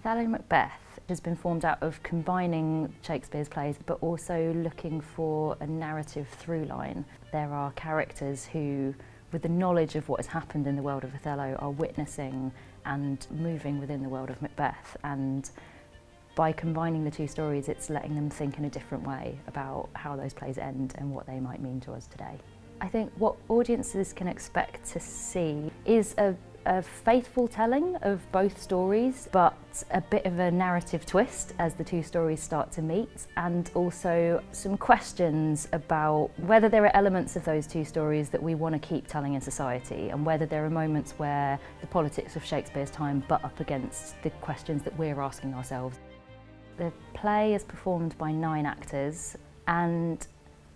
Othello Macbeth has been formed out of combining Shakespeare's plays but also looking for a narrative through line. There are characters who, with the knowledge of what has happened in the world of Othello, are witnessing and moving within the world of Macbeth, and by combining the two stories it's letting them think in a different way about how those plays end and what they might mean to us today. I think what audiences can expect to see is a faithful telling of both stories, but a bit of a narrative twist as the two stories start to meet, and also some questions about whether there are elements of those two stories that we want to keep telling in society, and whether there are moments where the politics of Shakespeare's time butt up against the questions that we're asking ourselves. The play is performed by 9 actors, and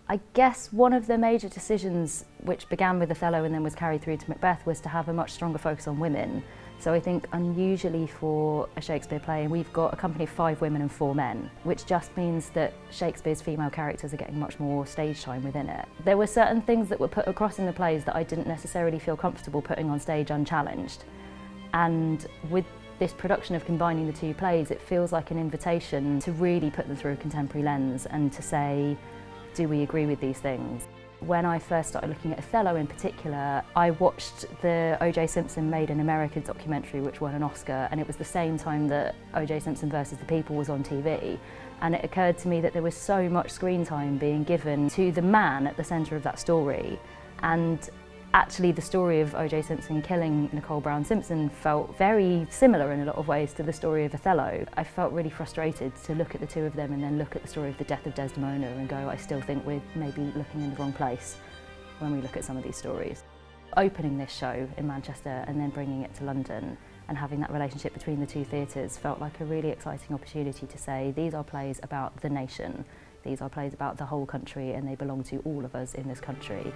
I guess one of the major decisions which began with Othello and then was carried through to Macbeth was to have a much stronger focus on women. So I think unusually for a Shakespeare play, we've got a company of 5 women and 4 men, which just means that Shakespeare's female characters are getting much more stage time within it. There were certain things that were put across in the plays that I didn't necessarily feel comfortable putting on stage unchallenged. And with this production of combining the 2 plays, it feels like an invitation to really put them through a contemporary lens and to say, do we agree with these things? When I first started looking at Othello in particular, I watched the O.J. Simpson Made in America documentary which won an Oscar, and it was the same time that O.J. Simpson versus the People was on TV, and it occurred to me that there was so much screen time being given to the man at the centre of that story, and actually the story of O.J. Simpson killing Nicole Brown Simpson felt very similar in a lot of ways to the story of Othello. I felt really frustrated to look at the 2 of them and then look at the story of the death of Desdemona and go, I still think we're maybe looking in the wrong place when we look at some of these stories. Opening this show in Manchester and then bringing it to London and having that relationship between the 2 theatres felt like a really exciting opportunity to say, these are plays about the nation, these are plays about the whole country, and they belong to all of us in this country.